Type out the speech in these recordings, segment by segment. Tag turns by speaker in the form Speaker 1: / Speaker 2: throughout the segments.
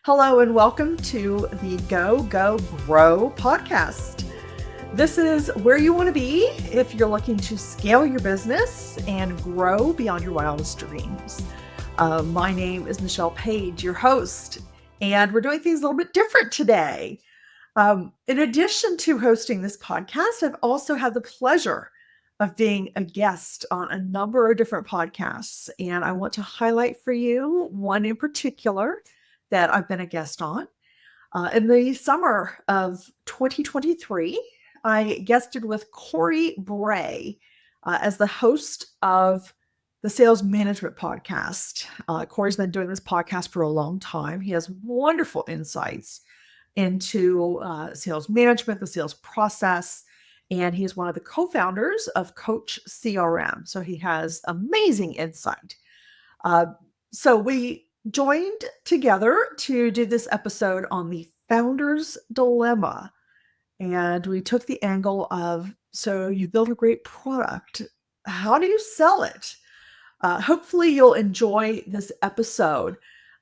Speaker 1: Hello and welcome to the Go, Go, Grow podcast. This is where you want to be if you're looking to scale your business and grow beyond your wildest dreams. My name is Michelle Page, your host, and we're doing things a little bit different today. In addition to hosting this podcast, I've also had the pleasure of being a guest on a number of different podcasts, and I want to highlight for you one in particular that I've been a guest on. In the summer of 2023, I guested with Cory Bray as the host of the Sales Management Podcast. Cory's been doing this podcast for a long time. He has wonderful insights into sales management, the sales process, and he's one of the co-founders of Coach CRM. So he has amazing insight. So we joined together to do this episode on the founder's dilemma. And we took the angle of, so you build a great product. How do you sell it? Hopefully you'll enjoy this episode.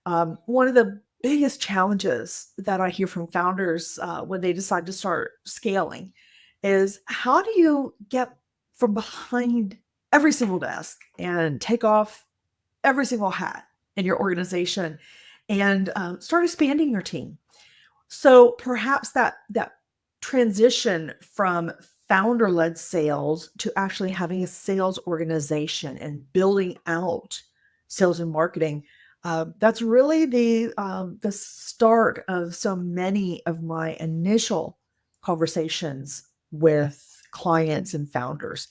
Speaker 1: One of the biggest challenges that I hear from founders when they decide to start scaling is, how do you get from behind every single desk and take off every single hat in your organization and start expanding your team? So perhaps that transition from founder-led sales to actually having a sales organization and building out sales and marketing, that's really the start of so many of my initial conversations with clients and founders.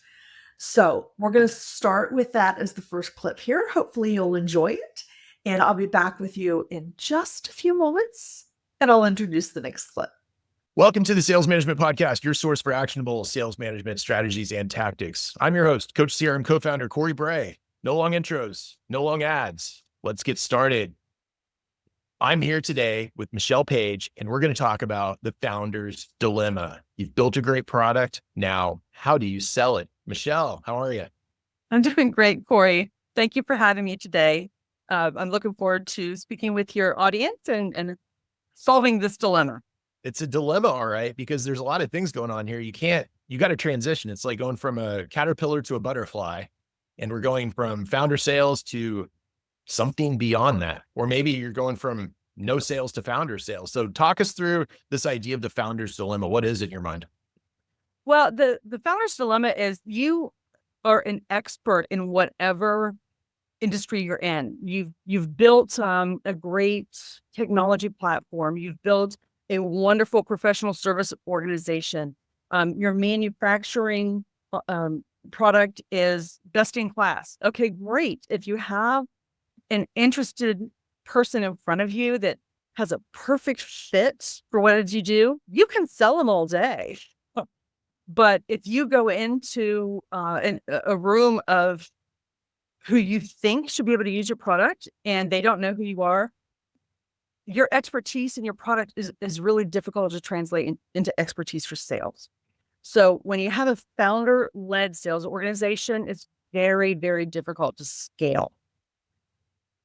Speaker 1: So we're going to start with that as the first clip here. Hopefully you'll enjoy it. And I'll be back with you in just a few moments, and I'll introduce the next clip.
Speaker 2: Welcome to the Sales Management Podcast, your source for actionable sales management strategies and tactics. I'm your host, Coach CRM co-founder Cory Bray. No long intros, no long ads. Let's get started. I'm here today with Michelle Page, and we're going to talk about the founder's dilemma. You've built a great product. Now, how do you sell it? Michelle, how are you?
Speaker 3: I'm doing great, Cory. Thank you for having me today. I'm looking forward to speaking with your audience and solving this dilemma.
Speaker 2: It's a dilemma, all right, because there's a lot of things going on here. You got to transition. It's like going from a caterpillar to a butterfly, and we're going from founder sales to something beyond that. Or maybe you're going from no sales to founder sales. So talk us through this idea of the founder's dilemma. What is it in your mind?
Speaker 3: Well, the founder's dilemma is, you are an expert in whatever industry you're in. You've built a great technology platform. You've built a wonderful professional service organization. Your manufacturing product is best in class. Okay, great. If you have an interested person in front of you that has a perfect fit for what it is you do, you can sell them all day. But if you go into a room of who you think should be able to use your product and they don't know who you are, your expertise in your product is really difficult to translate into expertise for sales. So when you have a founder-led sales organization, it's very, very difficult to scale.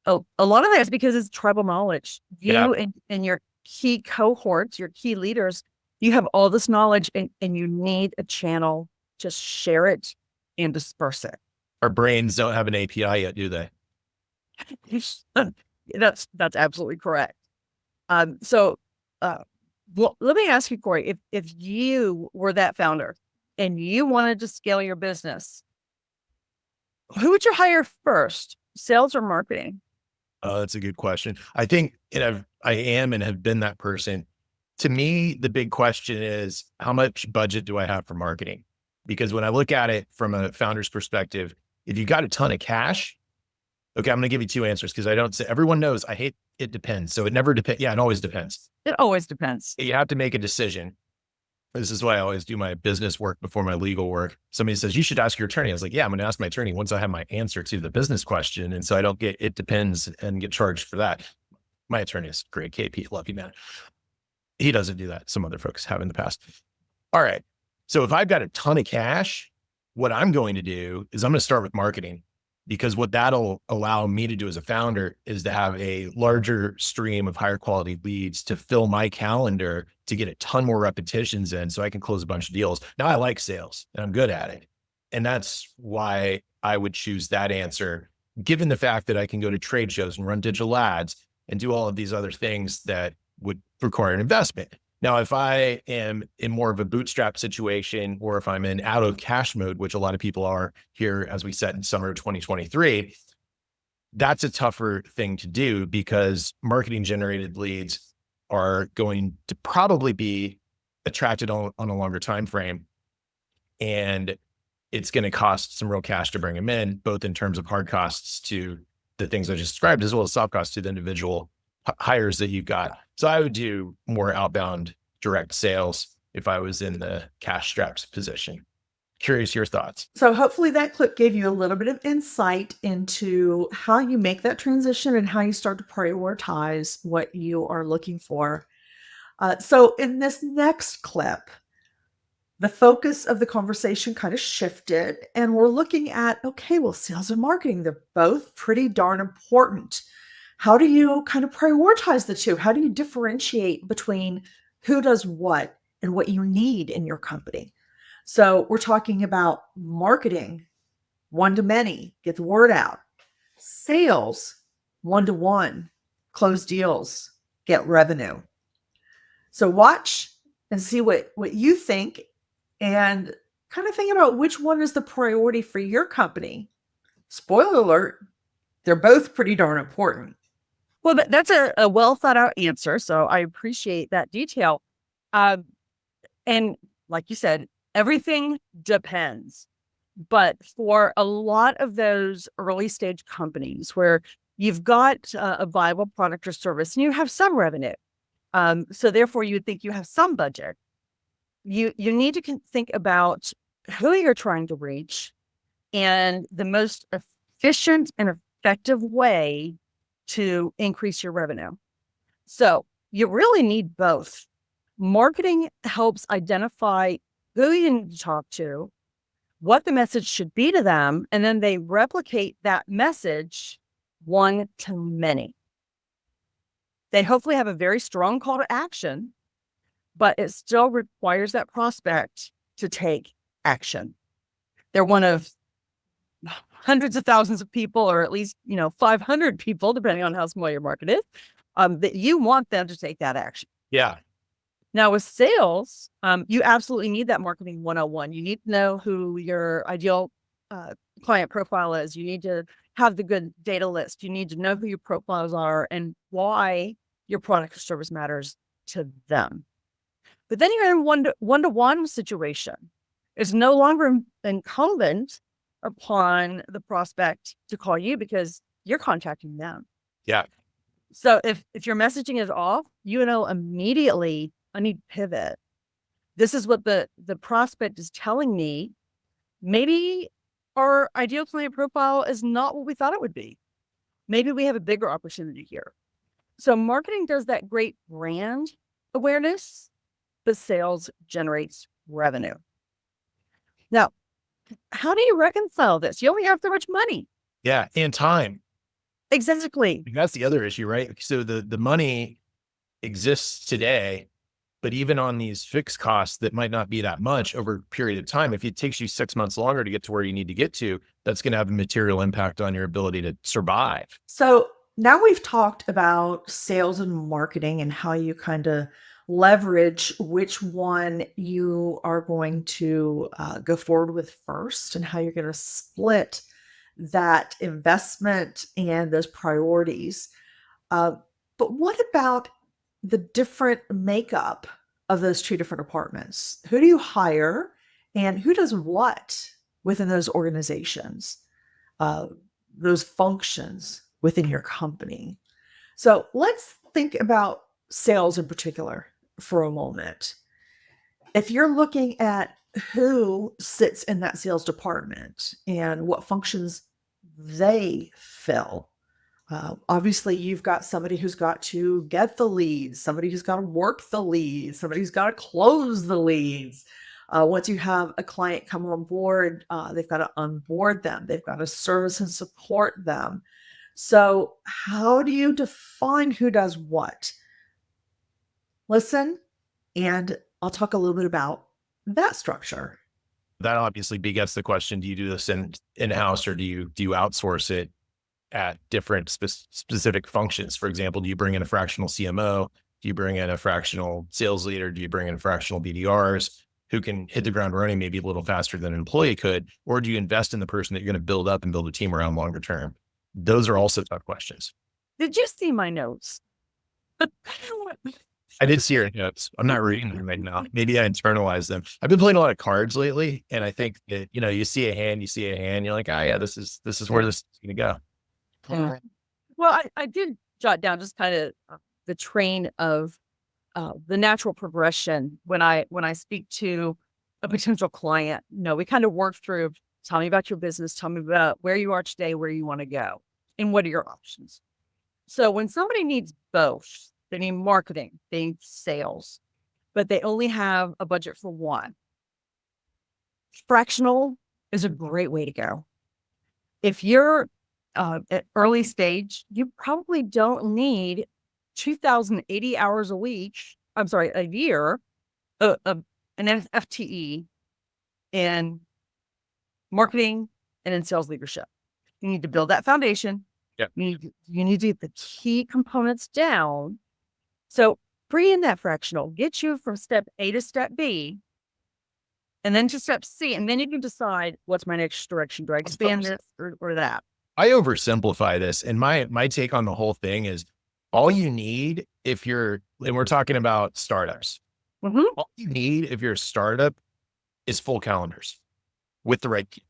Speaker 3: Oh, a lot of that is because it's tribal knowledge. You and your key cohorts, your key leaders, you have all this knowledge and you need a channel to share it and disperse it.
Speaker 2: Our brains don't have an API yet, do they?
Speaker 3: That's absolutely correct. Well, let me ask you, Cory, if you were that founder and you wanted to scale your business, who would you hire first, sales or marketing?
Speaker 2: Oh, that's a good question. I think, I am and have been that person. To me, the big question is, how much budget do I have for marketing? Because when I look at it from a founder's perspective, if you got a ton of cash, okay, I'm going to give you two answers because I don't say, everyone knows I hate it depends. So it never depends. Yeah, it always depends.
Speaker 3: It always depends.
Speaker 2: You have to make a decision. This is why I always do my business work before my legal work. Somebody says, you should ask your attorney. I was like, yeah, I'm going to ask my attorney once I have my answer to the business question. And so I don't get, it depends and get charged for that. My attorney is great. KP, love you, man. He doesn't do that. Some other folks have in the past. All right. So if I've got a ton of cash, what I'm going to do is I'm going to start with marketing. because what that'll allow me to do as a founder is to have a larger stream of higher quality leads to fill my calendar to get a ton more repetitions in so I can close a bunch of deals. Now I like sales and I'm good at it. And that's why I would choose that answer, given the fact that I can go to trade shows and run digital ads and do all of these other things that would require an investment. Now, if I am in more of a bootstrap situation, or if I'm in out of cash mode, which a lot of people are here as we set in summer of 2023, that's a tougher thing to do because marketing generated leads are going to probably be attracted on a longer time frame. And it's going to cost some real cash to bring them in, both in terms of hard costs to the things I just described, as well as soft costs to the individual hires that you've got. So I would do more outbound direct sales if I was in the cash strapped position. Curious your thoughts.
Speaker 1: So hopefully that clip gave you a little bit of insight into how you make that transition and how you start to prioritize what you are looking for. So in this next clip, the focus of the conversation kind of shifted, and we're looking at, okay, well, sales and marketing, they're both pretty darn important. How do you kind of prioritize the two? How do you differentiate between who does what and what you need in your company? So we're talking about marketing, one-to-many, get the word out. Sales, one-to-one, close deals, get revenue. So watch and see what you think and kind of think about which one is the priority for your company. Spoiler alert, they're both pretty darn important.
Speaker 3: Well, that's a well thought out answer. So I appreciate that detail. And like you said, everything depends. But for a lot of those early stage companies where you've got a viable product or service and you have some revenue, so therefore you would think you have some budget, you need to think about who you're trying to reach and the most efficient and effective way to increase your revenue. So you really need both. Marketing helps identify who you need to talk to, what the message should be to them, and then they replicate that message one to many. They hopefully have a very strong call to action, but it still requires that prospect to take action. They're one of hundreds of thousands of people, or at least, 500 people, depending on how small your market is, that you want them to take that action.
Speaker 2: Yeah.
Speaker 3: Now with sales, you absolutely need that marketing 101. You need to know who your ideal client profile is. You need to have the good data list. You need to know who your profiles are and why your product or service matters to them. But then you're in one-to-one situation. It's no longer incumbent upon the prospect to call you because you're contacting them.
Speaker 2: Yeah.
Speaker 3: So if your messaging is off, you know immediately, I need to pivot. This is what the prospect is telling me. Maybe our ideal client profile is not what we thought it would be. Maybe we have a bigger opportunity here. So marketing does that great brand awareness, but sales generates revenue. Now, how do you reconcile this? You only have so much money.
Speaker 2: Yeah. And time.
Speaker 3: Exactly.
Speaker 2: That's the other issue, right? So the money exists today, but even on these fixed costs that might not be that much over a period of time, if it takes you 6 months longer to get to where you need to get to, that's going to have a material impact on your ability to survive.
Speaker 1: So now we've talked about sales and marketing and how you kind of leverage which one you are going to go forward with first and how you're going to split that investment and those priorities. But what about the different makeup of those two different departments? Who do you hire and who does what within those organizations, those functions within your company? So let's think about sales in particular for a moment. If you're looking at who sits in that sales department and what functions they fill, obviously you've got somebody who's got to get the leads, somebody who's got to work the leads, somebody who's got to close the leads. Once you have a client come on board, they've got to onboard them. They've got to service and support them. So how do you define who does what? Listen, and I'll talk a little bit about that structure.
Speaker 2: That obviously begets the question: do you do this in-house, or do you outsource it at different specific functions? For example, do you bring in a fractional CMO? Do you bring in a fractional sales leader? Do you bring in fractional BDRs who can hit the ground running maybe a little faster than an employee could? Or do you invest in the person that you're going to build up and build a team around longer term? Those are also tough questions.
Speaker 3: Did you see my notes?
Speaker 2: I did see your notes. I'm not reading them right now. Maybe I internalized them. I've been playing a lot of cards lately, and I think that, you see a hand, you're like, oh yeah, this is where this is going to go.
Speaker 3: Yeah. Well, I did jot down just kind of the train of the natural progression when I speak to a potential client. We kind of work through, tell me about your business, tell me about where you are today, where you want to go, and what are your options. So when somebody needs both, they need marketing, they need sales, but they only have a budget for one. Fractional is a great way to go. If you're at early stage, you probably don't need 2,080 hours a year, an FTE in marketing and in sales leadership. You need to build that foundation.
Speaker 2: Yep.
Speaker 3: You need to get the key components down. So bring in that fractional, get you from step A to step B, and then to step C, and then you can decide what's my next direction. Do I expand this or that?
Speaker 2: I oversimplify this, and my take on the whole thing is all you need and we're talking about startups, all you need if you're a startup is full calendars with the right people.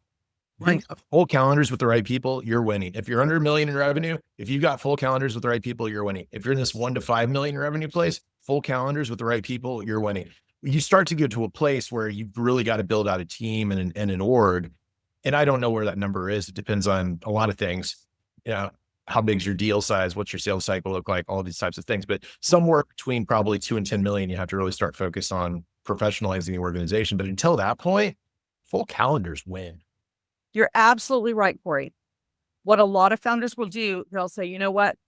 Speaker 2: Right. Full calendars with the right people, you're winning. If you're under $1 million in revenue, if you've got full calendars with the right people, you're winning. If you're in this 1 to 5 million revenue place, full calendars with the right people, you're winning. You start to get to a place where you've really got to build out a team and an org. And I don't know where that number is. It depends on a lot of things. How big's your deal size? What's your sales cycle look like? All these types of things. But somewhere between probably 2 and 10 million, you have to really start focus on professionalizing the organization. But until that point, full calendars win.
Speaker 3: You're absolutely right, Cory. What a lot of founders will do, they'll say, you know what?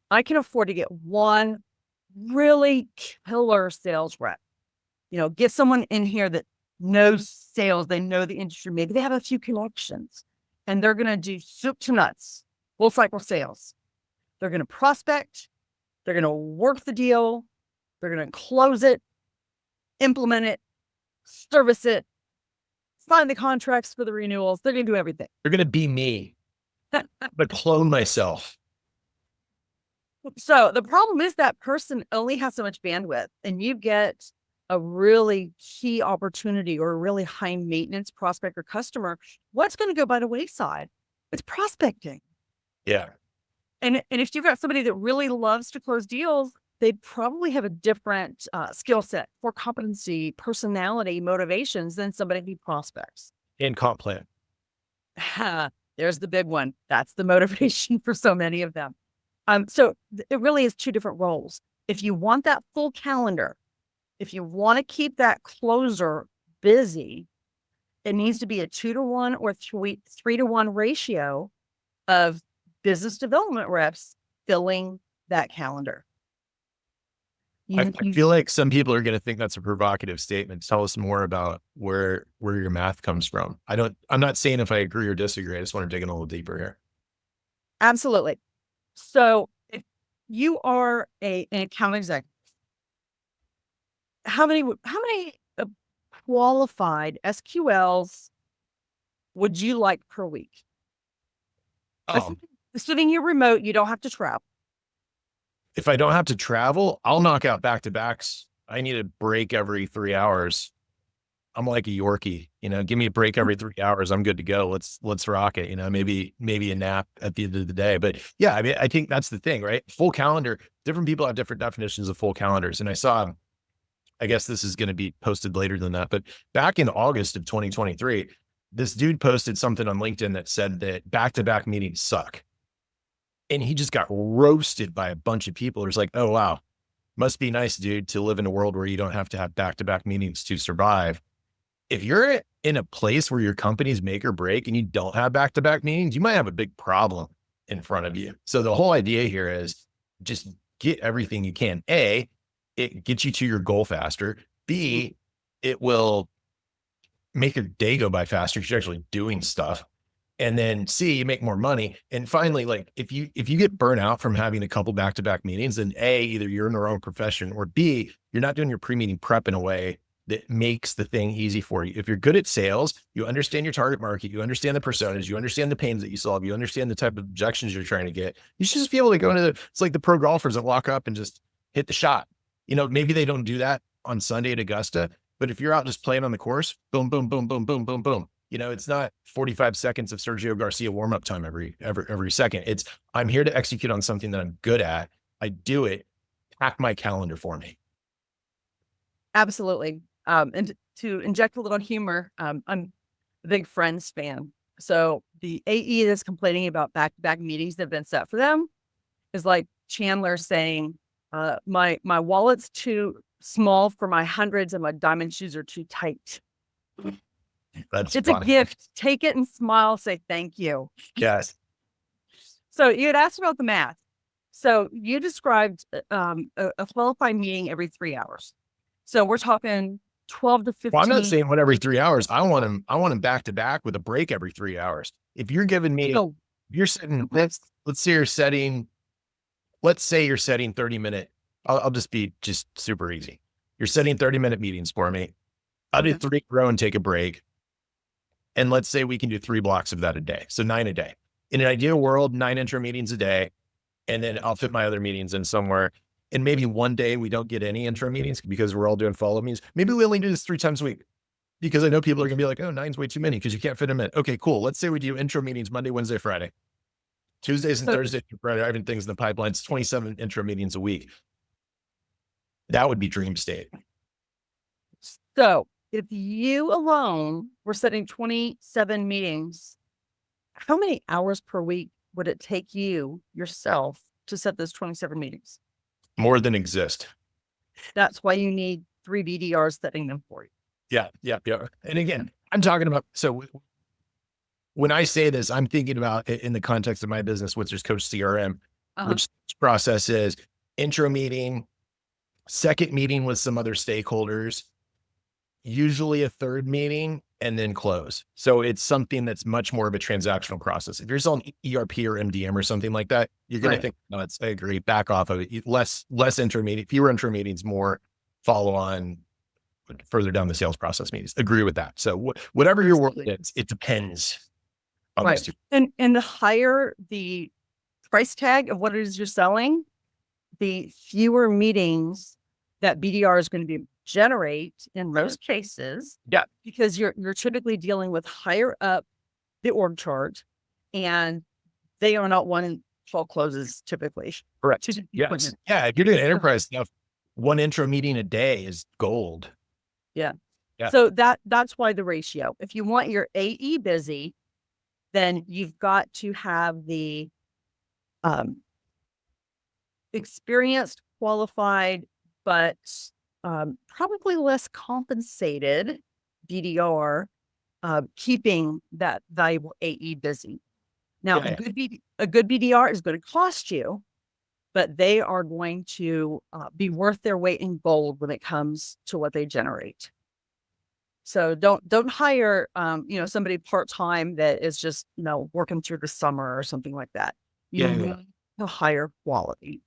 Speaker 3: I can afford to get one really killer sales rep. Get someone in here that knows sales. They know the industry. Maybe they have a few connections, and they're going to do soup to nuts, full cycle sales. They're going to prospect. They're going to work the deal. They're going to close it, implement it, service it, sign the contracts for the renewals. They're going to do everything.
Speaker 2: They're going to be me, but clone myself.
Speaker 3: So the problem is that person only has so much bandwidth, and you get a really key opportunity or a really high maintenance prospect or customer. What's going to go by the wayside? It's prospecting.
Speaker 2: Yeah.
Speaker 3: And if you've got somebody that really loves to close deals, they probably have a different skill set, core competency, personality, motivations than somebody who prospects.
Speaker 2: And comp plan.
Speaker 3: There's the big one. That's the motivation for so many of them. So it really is two different roles. If you want that full calendar, if you want to keep that closer busy, it needs to be a 2-to-1 or 3-to-1 ratio of business development reps filling that calendar.
Speaker 2: I feel like some people are going to think that's a provocative statement. Tell us more about where your math comes from. I'm not saying if I agree or disagree. I just want to dig in a little deeper here.
Speaker 3: Absolutely. So if you are an account executive, how many qualified SQLs would you like per week? Assuming you're remote, you don't have to travel.
Speaker 2: If I don't have to travel, I'll knock out back-to-backs. I need a break every 3 hours. I'm like a Yorkie, give me a break every 3 hours. I'm good to go. Let's rock it. Maybe a nap at the end of the day. But yeah, I think that's the thing, right? Full calendar, different people have different definitions of full calendars. And I guess this is going to be posted later than that, but back in August of 2023, this dude posted something on LinkedIn that said that back-to-back meetings suck. And he just got roasted by a bunch of people. It's like, oh, wow, must be nice, dude, to live in a world where you don't have to have back-to-back meetings to survive. if you're in a place where your company's make or break and you don't have back-to-back meetings, you might have a big problem in front of you. So the whole idea here is just get everything you can. A, it gets you to your goal faster. B, it will make your day go by faster because you're actually doing stuff. And then C, you make more money. And finally, like if you get burnt out from having a couple back-to-back meetings, then A, either you're in the wrong profession, or B, you're not doing your pre-meeting prep in a way that makes the thing easy for you. If you're good at sales, you understand your target market, you understand the personas, you understand the pains that you solve, you understand the type of objections you're trying to get. You should just be able to go into it's like the pro golfers that walk up and just hit the shot. You know, maybe they don't do that on Sunday at Augusta, but if you're out just playing on the course, boom, boom, boom, boom, boom, boom, boom. You know, it's not 45 seconds of Sergio Garcia warm-up time every second. It's I'm here to execute on something that I'm good at. I do it. Pack my calendar for me.
Speaker 3: Absolutely. And to inject a little humor, I'm a big Friends fan. So the AE that's complaining about back-to-back meetings that have been set for them is like Chandler saying, my wallet's too small for my hundreds and my diamond shoes are too tight. It's funny. A gift. Take it and smile. Say thank you.
Speaker 2: Yes.
Speaker 3: So you had asked about the math. So you described a qualified meeting every 3 hours. So we're talking 12 to 15.
Speaker 2: Well, I'm not saying what every 3 hours. I want them back to back with a break every 3 hours. If you're giving me, you're setting, let's say you're setting 30-minute. I'll just be super easy. You're setting 30-minute meetings for me. I'll do 3 grow and take a break. And let's say we can do 3 blocks of that a day. So 9 a day. In an ideal world, 9 intro meetings a day. And then I'll fit my other meetings in somewhere. And maybe one day we don't get any intro meetings because we're all doing follow meetings. Maybe we only do this 3 times a week because I know people are going to be like, oh, 9's way too many because you can't fit them in. Okay, cool. Let's say we do intro meetings Monday, Wednesday, Friday. Tuesdays and Thursdays, Friday, I have things in the pipeline. It's 27 intro meetings a week. That would be dream state.
Speaker 3: So if you alone were setting 27 meetings, how many hours per week would it take you yourself to set those 27 meetings?
Speaker 2: More than exist.
Speaker 3: That's why you need 3 BDRs setting them for you.
Speaker 2: Yeah. And again, I'm talking about, so when I say this, I'm thinking about it in the context of my business, which is Coach CRM, which process is intro meeting, second meeting with some other stakeholders, usually a third meeting, and then close. So it's something that's much more of a transactional process. If you're selling ERP or MDM or something like that, you're going to think, no, I agree, back off of it. Less intro meeting, fewer intro meetings, more follow on further down the sales process meetings. Agree with that. So whatever your world is, it depends.
Speaker 3: Right. And the higher the price tag of what it is you're selling, the fewer meetings that BDR is going to generate in most cases.
Speaker 2: Yeah.
Speaker 3: Because you're typically dealing with higher up the org chart, and they are not 1 in 12 closes typically.
Speaker 2: Correct. Yes. Yeah. If you're doing enterprise stuff, 1 intro meeting a day is gold.
Speaker 3: Yeah.
Speaker 2: Yeah.
Speaker 3: So that's why the ratio. If you want your AE busy, then you've got to have the experienced, qualified, but probably less compensated BDR, keeping that valuable AE busy. Now, a good BDR is going to cost you, but they are going to be worth their weight in gold when it comes to what they generate. So don't hire somebody part-time that is just working through the summer or something like that. You need to hire quality.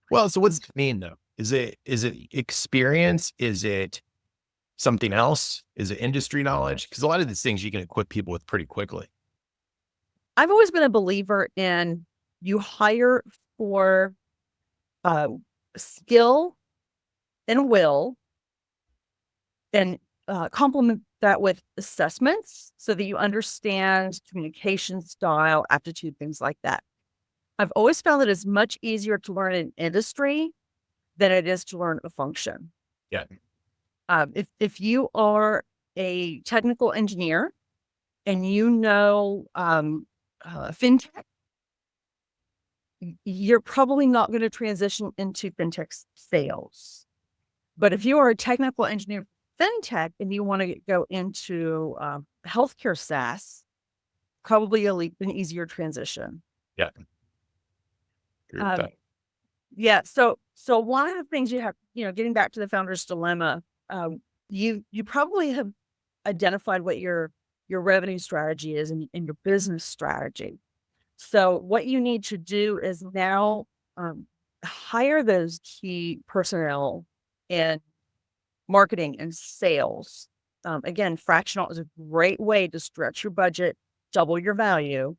Speaker 2: Well, so what's it mean though? Is it experience? Is it something else? Is it industry knowledge? Because a lot of these things you can equip people with pretty quickly.
Speaker 3: I've always been a believer in you hire for skill and will, and complement that with assessments so that you understand communication style, aptitude, things like that. I've always found that it's much easier to learn an industry than it is to learn a function.
Speaker 2: Yeah.
Speaker 3: If you are a technical engineer and fintech, you're probably not going to transition into fintech sales. But if you are a technical engineer fintech and you want to go into healthcare SaaS, probably an easier transition.
Speaker 2: Yeah. Agree with
Speaker 3: Um,
Speaker 2: that.
Speaker 3: yeah. So one of the things you have, getting back to the founder's dilemma, you probably have identified what your revenue strategy is and your business strategy. So what you need to do is now hire those key personnel in marketing and sales. Again, fractional is a great way to stretch your budget, double your value.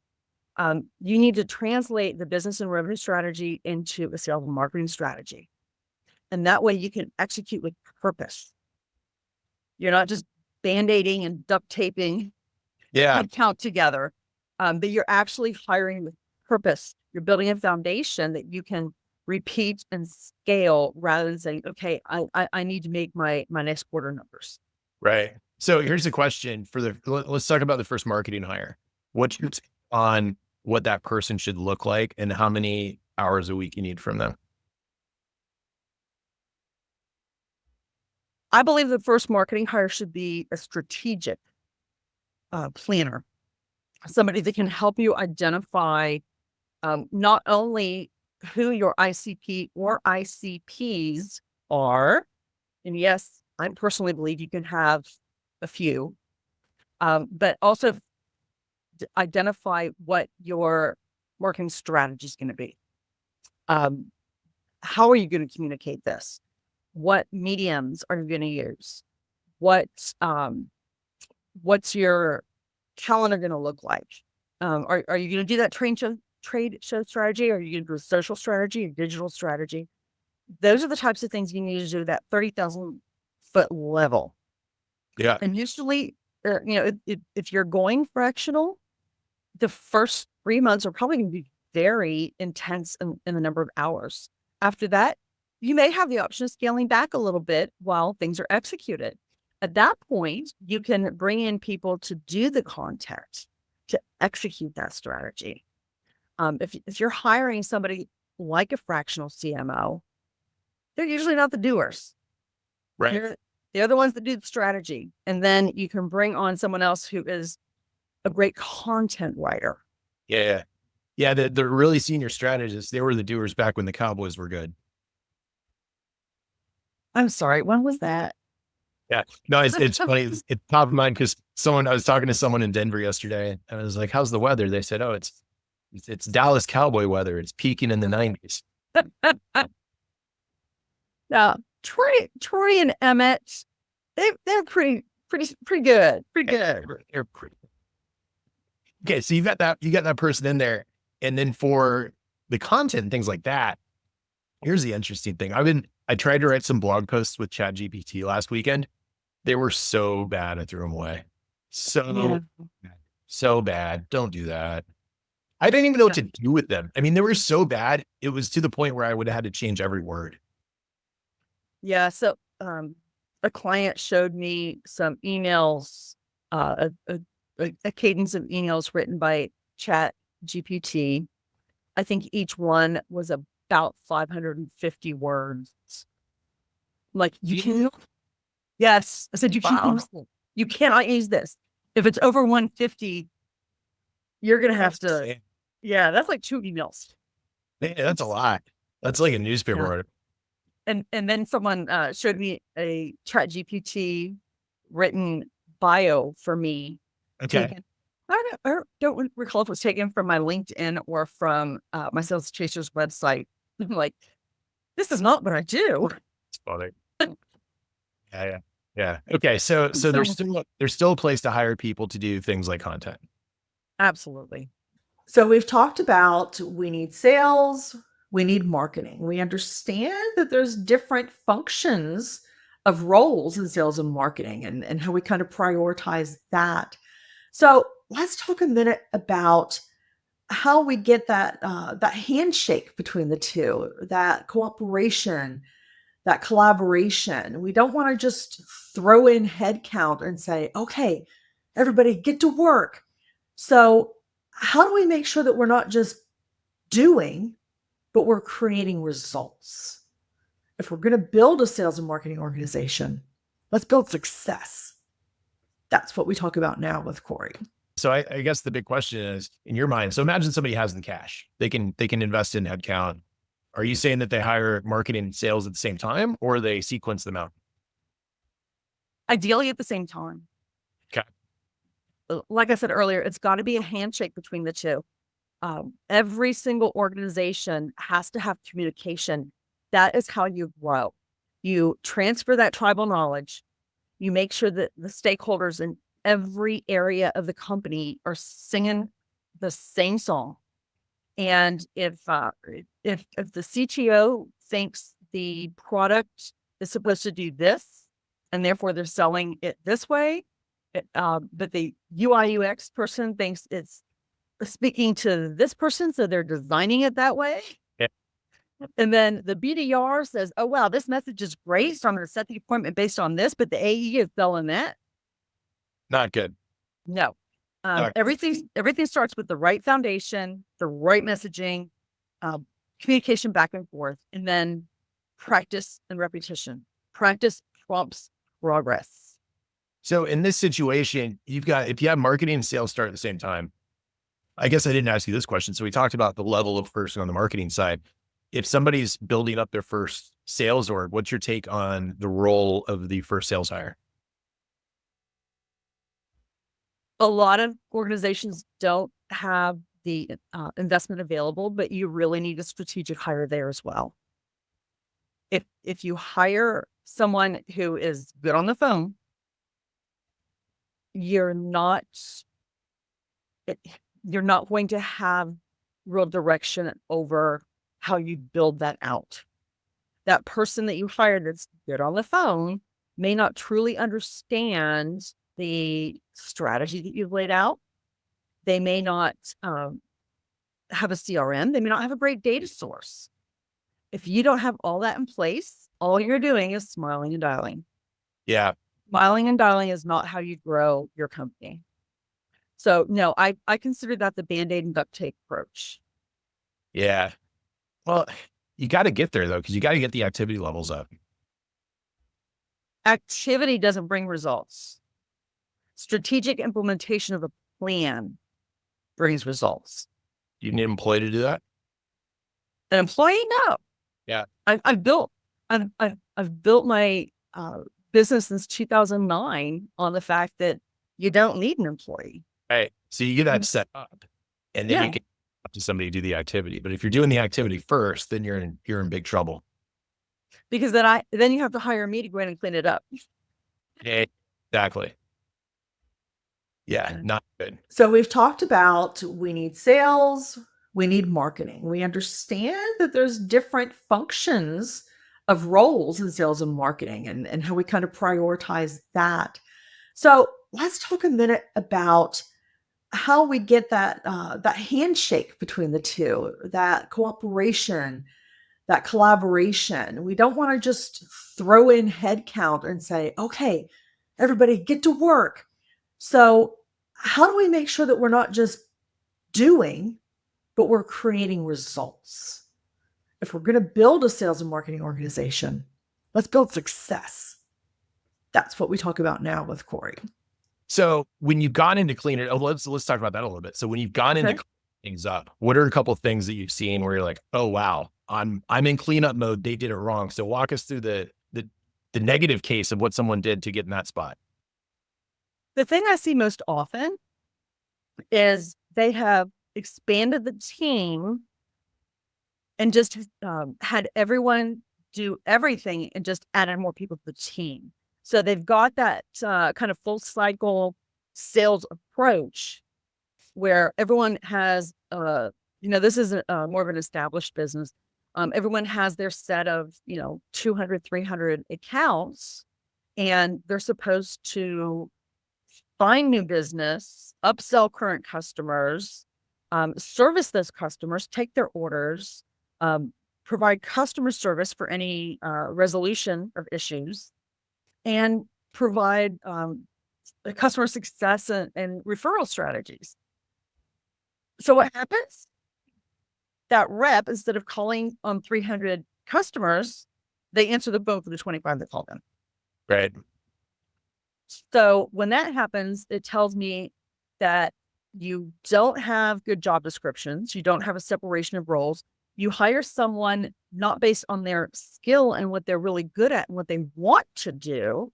Speaker 3: You need to translate the business and revenue strategy into a sales and marketing strategy. And that way you can execute with purpose. You're not just band-aiding and duct taping
Speaker 2: Yeah.
Speaker 3: headcount together, but you're actually hiring with purpose. You're building a foundation that you can repeat and scale rather than saying, okay, I need to make my next quarter numbers.
Speaker 2: Right. So here's the question let's talk about the first marketing hire. What's your take on what that person should look like and how many hours a week you need from them?
Speaker 3: I believe the first marketing hire should be a strategic planner, somebody that can help you identify not only who your ICP or ICPs are, and yes, I personally believe you can have a few, but also identify what your marketing strategy is going to be. How are you going to communicate this? What mediums are you going to use? What's your calendar going to look like? Are you going to do that trade show strategy? Or are you going to do a social strategy or digital strategy? Those are the types of things you need to do at that 30,000 foot level.
Speaker 2: Yeah.
Speaker 3: And usually, if you're going fractional, the first 3 months are probably going to be very intense in the number of hours. After that, you may have the option of scaling back a little bit while things are executed. At that point, you can bring in people to do the content, to execute that strategy. If you're hiring somebody like a fractional CMO, they're usually not the doers.
Speaker 2: Right.
Speaker 3: They're the ones that do the strategy. And then you can bring on someone else who is a great content writer.
Speaker 2: Yeah. Yeah. The really senior strategists, they were the doers back when the Cowboys were good.
Speaker 3: I'm sorry, when was that?
Speaker 2: Yeah. No, it's funny. It's top of mind because I was talking to someone in Denver yesterday and I was like, how's the weather? They said, oh, it's Dallas Cowboy weather. It's peaking in the 90s.
Speaker 3: Now, Troy and Emmett, they're pretty good. Pretty good.
Speaker 2: They're pretty. Okay, so you got that person in there. And then for the content and things like that, here's the interesting thing. I tried to write some blog posts with ChatGPT last weekend. They were so bad, I threw them away. So bad. Don't do that. I didn't even know what to do with them. I mean, they were so bad. It was to the point where I would have had to change every word.
Speaker 3: Yeah. So, a client showed me some emails, a cadence of emails written by Chat GPT. I think each one was about 550 words. Like yes. I said, you cannot use this. If it's over 150, you're going to have to, that's like 2 emails.
Speaker 2: Man, that's a lot. That's like a newspaper article.
Speaker 3: And then someone showed me a Chat GPT written bio for me.
Speaker 2: Okay.
Speaker 3: I don't recall if it was taken from my LinkedIn or from my Sales Chasers website. I'm like, this is not what I do.
Speaker 2: It's funny. Yeah. Okay. So there's still a place to hire people to do things like content.
Speaker 3: Absolutely.
Speaker 1: So we've talked about we need sales, we need marketing. We understand that there's different functions of roles in sales and marketing and how we kind of prioritize that. So let's talk a minute about how we get that handshake between the two, that cooperation, that collaboration. We don't want to just throw in headcount and say, okay, everybody get to work. So how do we make sure that we're not just doing, but we're creating results? If we're going to build a sales and marketing organization, Let's build success. That's what we talk about now with Cory.
Speaker 2: So I guess the big question is, in your mind, so imagine somebody has the cash. They can invest in headcount. Are you saying that they hire marketing and sales at the same time, or they sequence them out?
Speaker 3: Ideally at the same time.
Speaker 2: Okay.
Speaker 3: Like I said earlier, it's got to be a handshake between the two. Every single organization has to have communication. That is how you grow. You transfer that tribal knowledge. You make sure that the stakeholders in every area of the company are singing the same song. And if the CTO thinks the product is supposed to do this, and therefore they're selling it this way, but the UI UX person thinks it's speaking to this person, so they're designing it that way.
Speaker 2: Yeah.
Speaker 3: And then the BDR says, "Oh wow, this message is great, so I'm going to set the appointment based on this," but the AE is selling that.
Speaker 2: Not good.
Speaker 3: No.
Speaker 2: Okay.
Speaker 3: Everything starts with the right foundation, the right messaging, communication back and forth, and then practice and repetition. Practice trumps progress.
Speaker 2: So in this situation, if you have marketing and sales start at the same time, I guess I didn't ask you this question. So we talked about the level of person on the marketing side. If somebody's building up their first sales org, what's your take on the role of the first sales hire?
Speaker 3: A lot of organizations don't have the investment available, but you really need a strategic hire there as well. If you hire someone who is good on the phone, you're not going to have real direction over how you build that out. That person that you hired that's good on the phone may not truly understand the strategy that you've laid out. They may not have a CRM. They may not have a great data source. If you don't have all that in place, all you're doing is smiling and dialing.
Speaker 2: Yeah.
Speaker 3: Smiling and dialing is not how you grow your company. So no, I consider that the Band-Aid and duct tape approach.
Speaker 2: Yeah. Well, you got to get there though, because you got to get the activity levels up.
Speaker 3: Activity doesn't bring results. Strategic implementation of a plan brings results.
Speaker 2: You need an employee to do that?
Speaker 3: An employee? No.
Speaker 2: Yeah.
Speaker 3: I've built my business since 2009 on the fact that you don't need an employee.
Speaker 2: Right. So you get that set up, and then you can up to somebody to do the activity. But if you're doing the activity first, then you're in big trouble.
Speaker 3: Because then you have to hire me to go in and clean it up.
Speaker 2: Yeah, exactly. Yeah, not good.
Speaker 1: So we've talked about we need sales, we need marketing. We understand that there's different functions of roles in sales and marketing and how we kind of prioritize that. So let's talk a minute about how we get that handshake between the two, that cooperation, that collaboration. We don't want to just throw in headcount and say, okay, everybody get to work. So how do we make sure that we're not just doing, but we're creating results? If we're going to build a sales and marketing organization, let's build success. That's what we talk about now with Cory.
Speaker 2: So when you've gone into cleaning, let's talk about that a little bit. So when you've gone into cleaning things up, what are a couple of things that you've seen where you're like, oh wow, I'm in cleanup mode. They did it wrong. So walk us through the negative case of what someone did to get in that spot.
Speaker 3: The thing I see most often is they have expanded the team and just had everyone do everything and just added more people to the team. So they've got that kind of full cycle sales approach where everyone has, this is more of an established business. Everyone has their set of, 200, 300 accounts, and they're supposed to find new business, upsell current customers, service those customers, take their orders, provide customer service for any resolution of issues, and provide customer success and referral strategies. So what happens? That rep, instead of calling on 300 customers, they answer the phone for the 25 that called them.
Speaker 2: Right.
Speaker 3: So when that happens, it tells me that you don't have good job descriptions. You don't have a separation of roles. You hire someone not based on their skill and what they're really good at and what they want to do,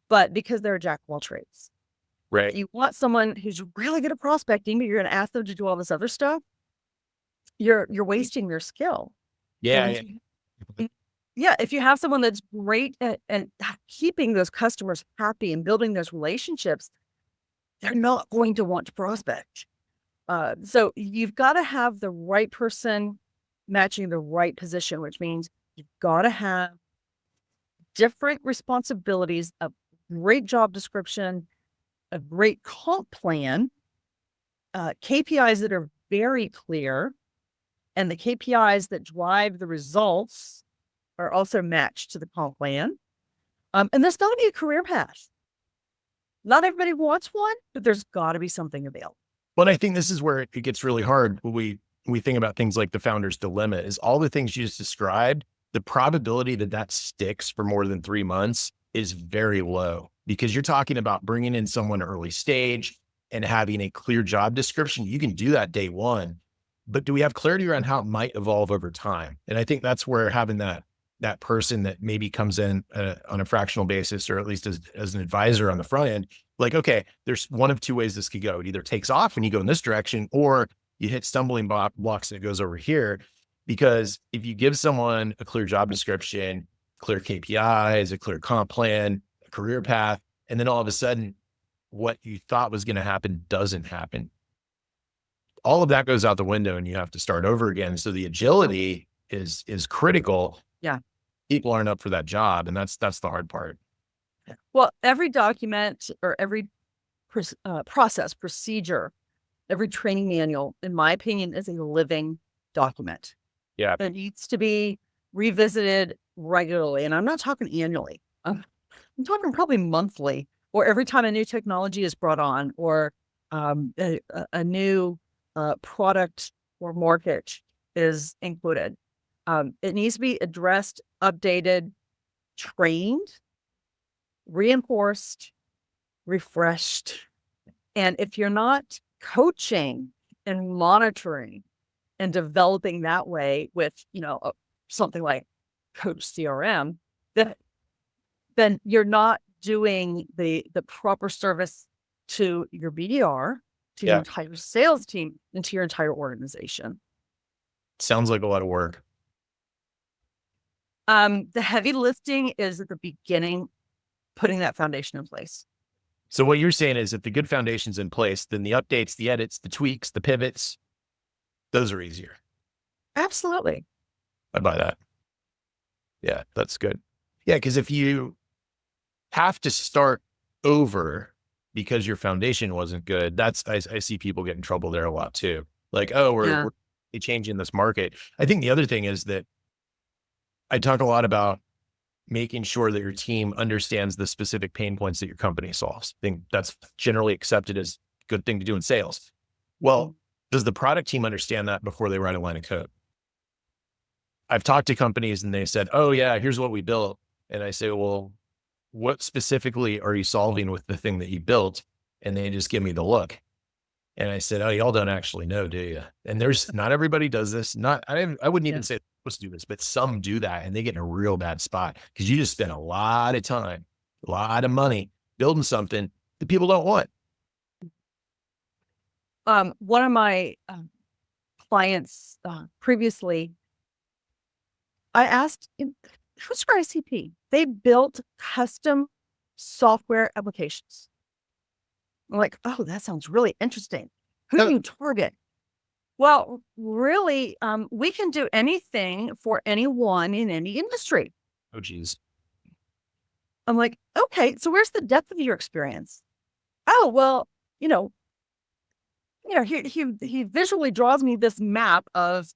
Speaker 3: but because they're a jack of all trades.
Speaker 2: Right.
Speaker 3: You want someone who's really good at prospecting, but you're going to ask them to do all this other stuff. You're wasting their skill.
Speaker 2: Yeah.
Speaker 3: If you have someone that's great at keeping those customers happy and building those relationships, they're not going to want to prospect. So you've got to have the right person matching the right position, which means you've got to have different responsibilities, a great job description, a great comp plan, KPIs that are very clear, and the KPIs that drive the results are also matched to the comp plan. And there's got to be a career path. Not everybody wants one, but there's got to be something available.
Speaker 2: Well, I think this is where it gets really hard when we think about things like the founder's dilemma is all the things you just described. The probability that sticks for more than 3 months is very low because you're talking about bringing in someone early stage and having a clear job description. You can do that day one, but do we have clarity around how it might evolve over time? And I think that's where having that person that maybe comes in on a fractional basis, or at least as an advisor on the front end, like, okay, there's one of two ways this could go. It either takes off and you go in this direction, or you hit stumbling blocks and it goes over here. Because if you give someone a clear job description, clear KPIs, a clear comp plan, a career path, and then all of a sudden what you thought was going to happen doesn't happen, all of that goes out the window and you have to start over again. So the agility is critical.
Speaker 3: Yeah.
Speaker 2: People aren't up for that job. And that's the hard part.
Speaker 3: Well, every document or every process, procedure, every training manual, in my opinion, is a living document.
Speaker 2: Yeah.
Speaker 3: It needs to be revisited regularly. And I'm not talking annually. I'm talking probably monthly, or every time a new technology is brought on, or a new product or market is included. It needs to be addressed, updated, trained, reinforced, refreshed. And if you're not coaching and monitoring and developing that way with, something like Coach CRM, then you're not doing the proper service to your BDR, to your entire sales team, and to your entire organization.
Speaker 2: Sounds like a lot of work.
Speaker 3: The heavy lifting is at the beginning, putting that foundation in place.
Speaker 2: So what you're saying is if the good foundation's in place, then the updates, the edits, the tweaks, the pivots, those are easier.
Speaker 3: Absolutely.
Speaker 2: I buy that. Yeah, that's good. Yeah, because if you have to start over because your foundation wasn't good, I see people get in trouble there a lot too. Like, oh, we're changing this market. I think the other thing is that I talk a lot about making sure that your team understands the specific pain points that your company solves. I think that's generally accepted as a good thing to do in sales. Well, does the product team understand that before they write a line of code? I've talked to companies and they said, oh yeah, here's what we built. And I say, well, what specifically are you solving with the thing that you built? And they just give me the look. And I said, oh, y'all don't actually know, do you? And not everybody does this. I wouldn't even say they're supposed to do this, but some do that and they get in a real bad spot because you just spend a lot of time, a lot of money building something that people don't want.
Speaker 3: One of my clients previously, I asked, who's your ICP? They built custom software applications. I'm like, oh, that sounds really interesting. Who do you target? Well, really, we can do anything for anyone in any industry.
Speaker 2: Oh, geez.
Speaker 3: I'm like, okay, so where's the depth of your experience? Oh, well, he visually draws me this map of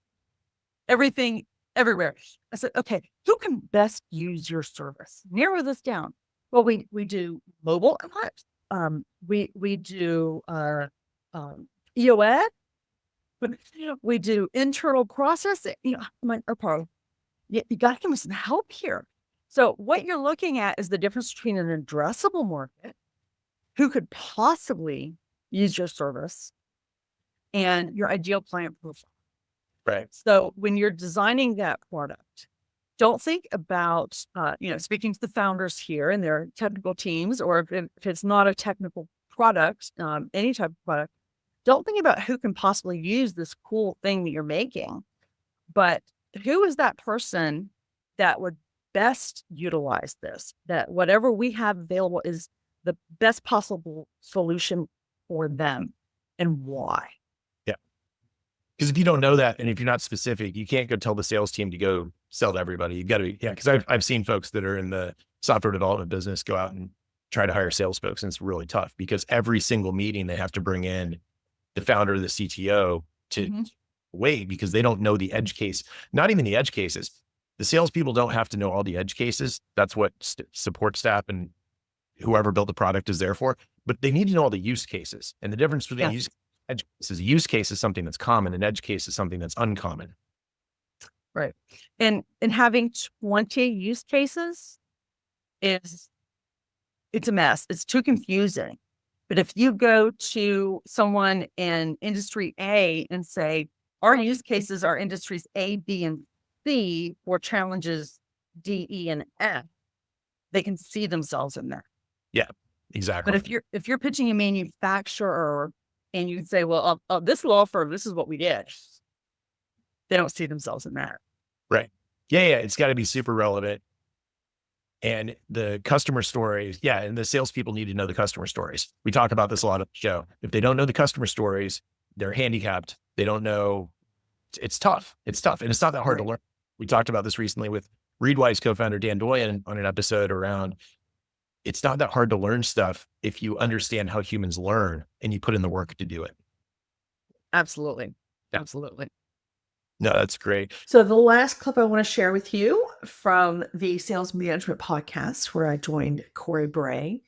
Speaker 3: everything everywhere. I said, okay, who can best use your service? Narrow this down. Well, we do mobile apps. We do EOS. But we do internal processing. I'm like, okay, you got to give me some help here. So what you're looking at is the difference between an addressable market, who could possibly use your service, and your ideal client profile.
Speaker 2: Right.
Speaker 3: So when you're designing that product, don't think about, speaking to the founders here and their technical teams, or if it's not a technical product, any type of product, don't think about who can possibly use this cool thing that you're making, but who is that person that would best utilize this, that whatever we have available is the best possible solution for them, and why.
Speaker 2: Yeah. Because if you don't know that, and if you're not specific, you can't go tell the sales team to go sell to everybody. You got to be, because I've seen folks that are in the software development business go out and try to hire sales folks. And it's really tough because every single meeting they have to bring in the founder or the CTO to wait, because they don't know the edge case, not even the edge cases. The salespeople don't have to know all the edge cases. That's what support staff and whoever built the product is there for, but they need to know all the use cases. And the difference between edge cases, use case is something that's common, and edge case is something that's uncommon.
Speaker 3: Right. And having 20 use cases it's a mess. It's too confusing. But if you go to someone in industry A and say, our use cases are industries A, B, and C for challenges D, E, and F, they can see themselves in there.
Speaker 2: Yeah, exactly.
Speaker 3: But if you're pitching a manufacturer and you say, well, this law firm, this is what we did, they don't see themselves in that.
Speaker 2: Right. Yeah. It's got to be super relevant. And the customer stories, and the salespeople need to know the customer stories. We talk about this a lot on the show. If they don't know the customer stories, they're handicapped. They don't know. It's tough. It's tough. And it's not that hard to learn. We talked about this recently with Readwise co-founder Dan Doyen on an episode around, it's not that hard to learn stuff if you understand how humans learn and you put in the work to do it.
Speaker 3: Absolutely. Absolutely.
Speaker 2: No, that's great.
Speaker 1: So the last clip I want to share with you from the Sales Management Podcast, where I joined Cory Bray,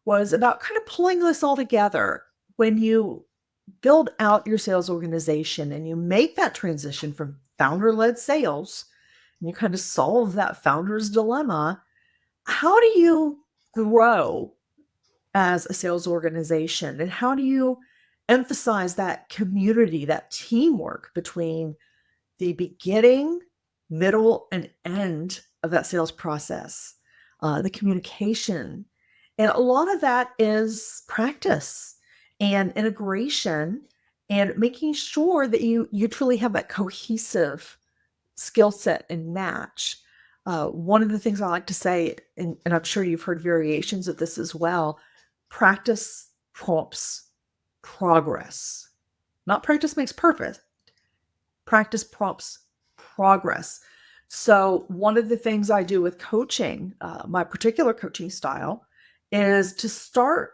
Speaker 1: was about kind of pulling this all together. When you build out your sales organization and you make that transition from founder-led sales, and you kind of solve that founder's dilemma, how do you grow as a sales organization? And how do you emphasize that community, that teamwork between the beginning, middle, and end of that sales process, the communication? And a lot of that is practice and integration and making sure that you truly have that cohesive skill set and match. One of the things I like to say, and I'm sure you've heard variations of this as well, practice prompts progress. Not practice makes perfect. Practice prompts progress. So one of the things I do with coaching, my particular coaching style, is to start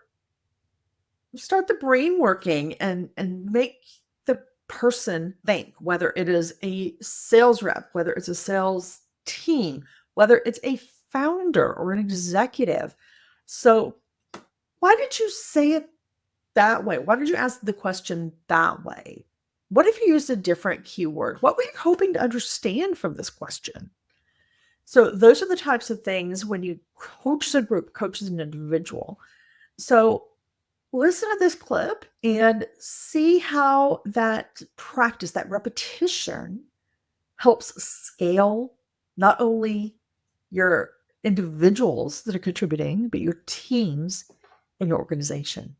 Speaker 1: the brain working and make the person think, whether it is a sales rep, whether it's a sales team, whether it's a founder or an executive. So why did you say it that way? Why did you ask the question that way? What if you used a different keyword? What were you hoping to understand from this question? So those are the types of things when you coach a group, coach as an individual. So listen to this clip and see how that practice, that repetition, helps scale not only your individuals that are contributing, but your teams in your organization.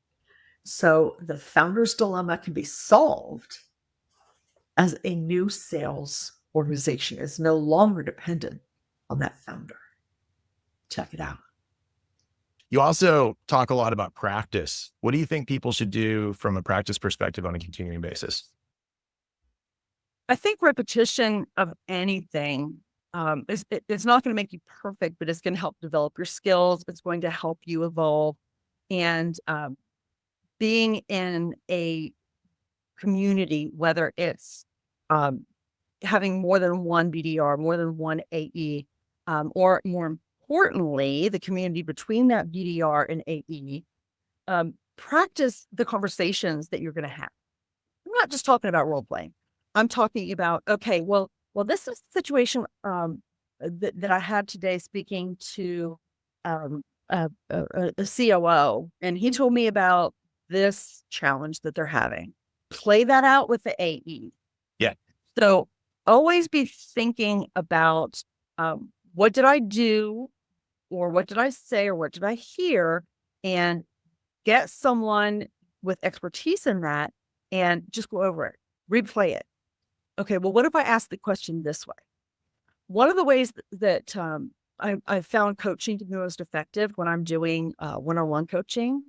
Speaker 1: So the founder's dilemma can be solved as a new sales organization is no longer dependent on that founder. Check it out.
Speaker 2: You also talk a lot about practice. What do you think people should do from a practice perspective on a continuing basis?
Speaker 3: I think repetition of anything it's not going to make you perfect, but it's going to help develop your skills. It's going to help you evolve. And being in a community, whether it's having more than one BDR, more than one AE, or more importantly, the community between that BDR and AE, practice the conversations that you're going to have. I'm not just talking about role playing. I'm talking about, okay, well, this is the situation that I had today speaking to a COO, and he told me about this challenge that they're having. Play that out with the AE.
Speaker 2: Yeah.
Speaker 3: So always be thinking about what did I do, or what did I say, or what did I hear, and get someone with expertise in that and just go over it, replay it. Okay, well, what if I ask the question this way? One of the ways that I found coaching to be most effective when I'm doing one-on-one coaching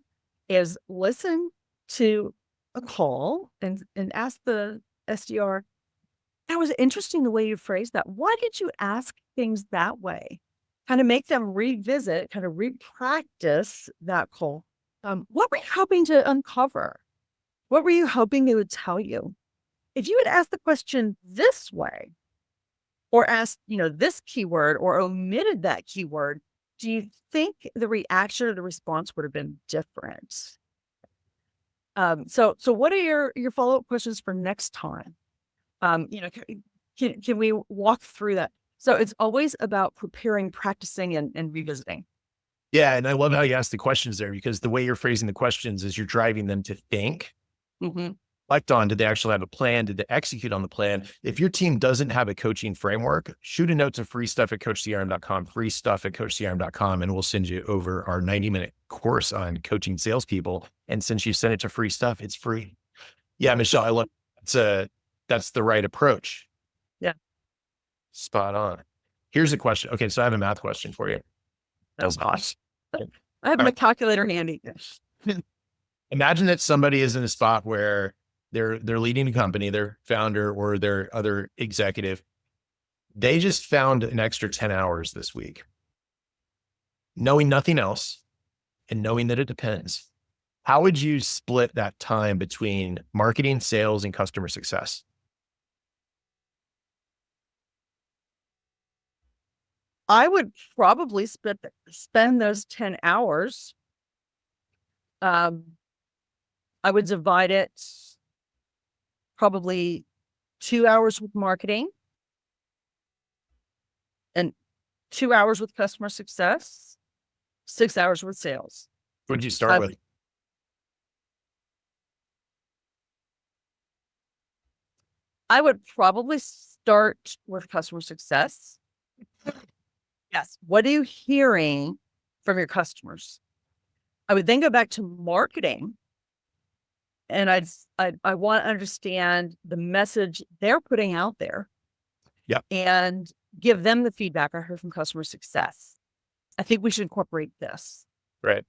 Speaker 3: is listen to a call and ask the SDR, that was interesting the way you phrased that. Why did you ask things that way? Kind of make them revisit, kind of re-practice that call. What were you hoping to uncover? What were you hoping they would tell you? If you had asked the question this way, or asked, this keyword, or omitted that keyword, do you think the reaction or the response would have been different? So what are your follow-up questions for next time? Can we walk through that? So it's always about preparing, practicing, and revisiting.
Speaker 2: Yeah. And I love how you ask the questions there, because the way you're phrasing the questions is you're driving them to think.
Speaker 3: Mm-hmm.
Speaker 2: Reflect on, did they actually have a plan? Did they execute on the plan? If your team doesn't have a coaching framework, shoot a note to freestuff@coachcrm.com, freestuff@coachcrm.com, and we'll send you over our 90-minute course on coaching salespeople. And since you sent it to Free Stuff, it's free. Yeah, Michelle, I love that's the right approach.
Speaker 3: Yeah.
Speaker 2: Spot on. Here's a question. Okay, so I have a math question for you.
Speaker 3: Oh gosh. I have my calculator handy.
Speaker 2: Imagine that somebody is in a spot where they're leading a company, their founder or their other executive. They just found an extra 10 hours this week, knowing nothing else and knowing that it depends. How would you split that time between marketing, sales, and customer success?
Speaker 3: I would probably spend those 10 hours. I would divide it probably 2 hours with marketing and 2 hours with customer success, 6 hours with sales.
Speaker 2: What did you start with?
Speaker 3: I would probably start with customer success. Yes. What are you hearing from your customers? I would then go back to marketing, and I want to understand the message they're putting out there.
Speaker 2: Yeah.
Speaker 3: And give them the feedback I heard from customer success. I think we should incorporate this.
Speaker 2: Right.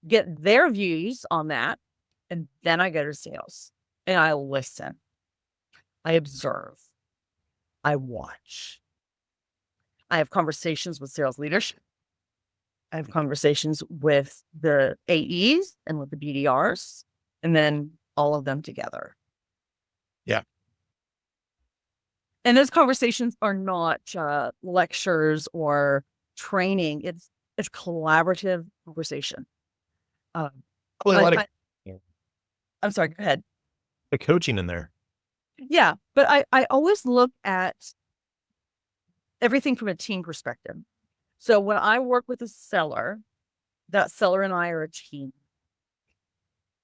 Speaker 3: Get their views on that. And then I go to sales and I listen. I observe. I watch. I have conversations with sales leadership. I have conversations with the AEs and with the BDRs, and then all of them together.
Speaker 2: Yeah.
Speaker 3: And those conversations are not lectures or training. It's collaborative conversation.
Speaker 2: Well, a lot of
Speaker 3: I'm sorry, go ahead.
Speaker 2: the coaching in there.
Speaker 3: Yeah, but I always look at everything from a team perspective. So when I work with a seller, that seller and I are a team.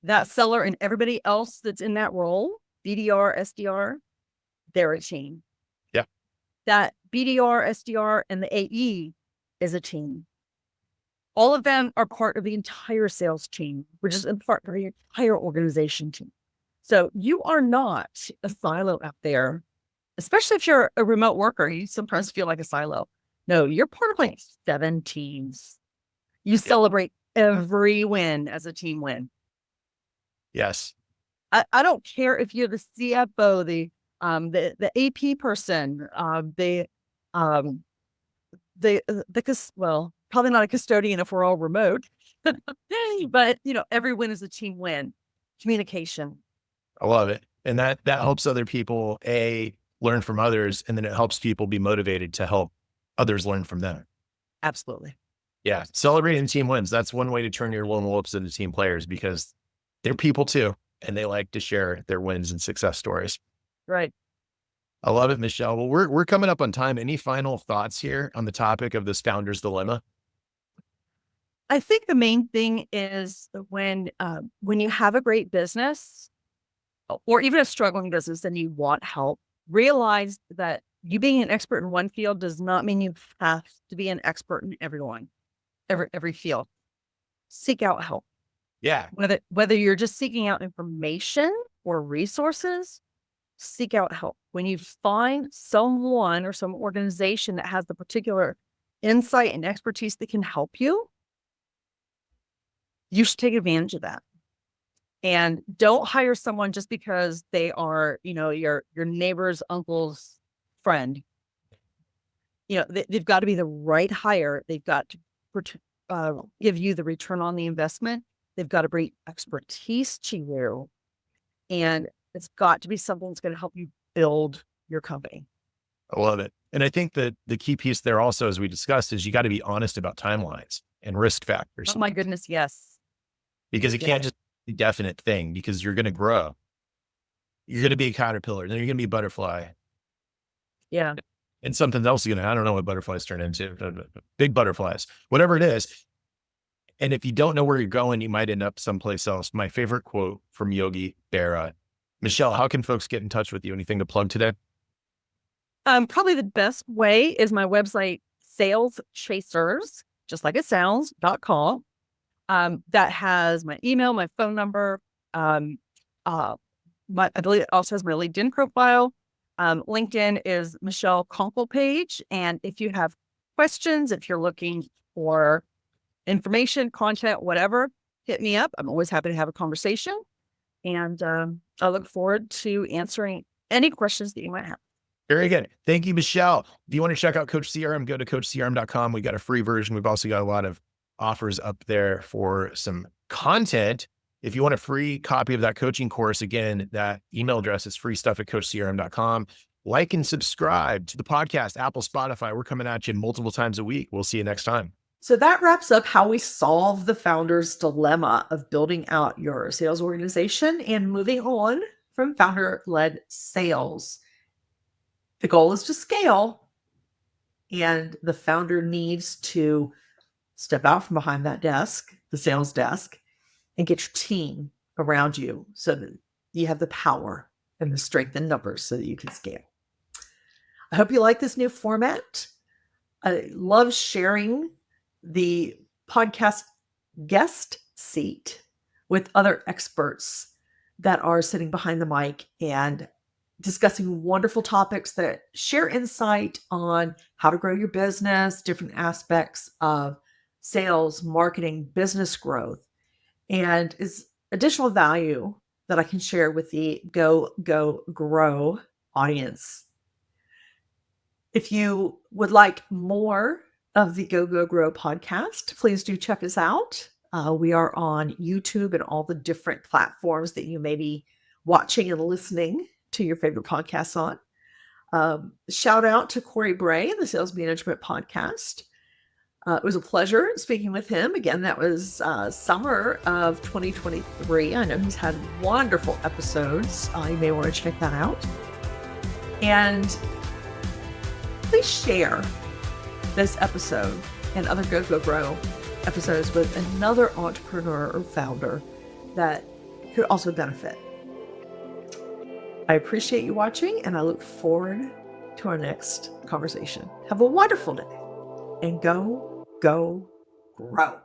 Speaker 3: That seller and everybody else that's in that role, BDR, SDR, they're a team.
Speaker 2: Yeah.
Speaker 3: That BDR, SDR, and the AE is a team. All of them are part of the entire sales team, which is in part of the entire organization team. So you are not a silo out there, especially if you're a remote worker. You sometimes feel like a silo. No, you're part of like 7 teams. You celebrate every win as a team win.
Speaker 2: Yes.
Speaker 3: I don't care if you're the CFO, the AP person, well, probably not a custodian if we're all remote, but every win is a team win. Communication.
Speaker 2: I love it. And that helps other people, learn from others. And then it helps people be motivated to help others learn from them.
Speaker 3: Absolutely.
Speaker 2: Yeah. Celebrating team wins. That's one way to turn your lone wolves into team players, because they're people too. And they like to share their wins and success stories.
Speaker 3: Right.
Speaker 2: I love it, Michelle. Well, we're coming up on time. Any final thoughts here on the topic of this founder's dilemma?
Speaker 3: I think the main thing is when you have a great business or even a struggling business and you want help, realize that you being an expert in one field does not mean you have to be an expert in every field. Seek out help.
Speaker 2: Yeah.
Speaker 3: Whether you're just seeking out information or resources, seek out help. When you find someone or some organization that has the particular insight and expertise that can help you, you should take advantage of that. And don't hire someone just because they are, your neighbor's uncle's friend. They've got to be the right hire. They've got to give you the return on the investment. They've got to bring expertise to you. And it's got to be something that's going to help you build your company.
Speaker 2: I love it. And I think that the key piece there also, as we discussed, is you got to be honest about timelines and risk factors.
Speaker 3: Oh my goodness, yes.
Speaker 2: Because it can't just be a definite thing, because you're going to grow. You're going to be a caterpillar, then you're going to be a butterfly.
Speaker 3: Yeah.
Speaker 2: And something else is I don't know what butterflies turn into, big butterflies, whatever it is. And if you don't know where you're going, you might end up someplace else. My favorite quote from Yogi Berra. Michelle, how can folks get in touch with you? Anything to plug today?
Speaker 3: Probably the best way is my website, Sales Chasers, just like it sounds.com. That has my email, my phone number. I believe it also has my LinkedIn profile. LinkedIn is Michelle Conkle page. And if you have questions, if you're looking for information, content, whatever, hit me up. I'm always happy to have a conversation. And I look forward to answering any questions that you might have.
Speaker 2: Very good. Thank you, Michelle. If you want to check out Coach CRM, go to coachcrm.com. We got a free version. We've also got a lot of offers up there for some content. If you want a free copy of that coaching course, again, that email address is freestuff@coachcrm.com. Like and subscribe to the podcast, Apple, Spotify. We're coming at you multiple times a week. We'll see you next time.
Speaker 1: So that wraps up how we solve the founder's dilemma of building out your sales organization and moving on from founder-led sales. The goal is to scale, and the founder needs to step out from behind that desk, the sales desk, and get your team around you so that you have the power and the strength in numbers so that you can scale. I hope you like this new format. I love sharing the podcast guest seat with other experts that are sitting behind the mic and discussing wonderful topics that share insight on how to grow your business, different aspects of sales, marketing, business growth, and is additional value that I can share with the Go, Go, Grow audience. If you would like more of the Go, Go, Grow podcast, please do check us out. We are on YouTube and all the different platforms that you may be watching and listening to your favorite podcasts on. Shout out to Cory Bray, the Sales Management Podcast. It was a pleasure speaking with him. Again, that was summer of 2023. I know he's had wonderful episodes. You may want to check that out. And please share this episode and other Go, Go, Grow episodes with another entrepreneur or founder that could also benefit. I appreciate you watching, and I look forward to our next conversation. Have a wonderful day, and go, go, grow.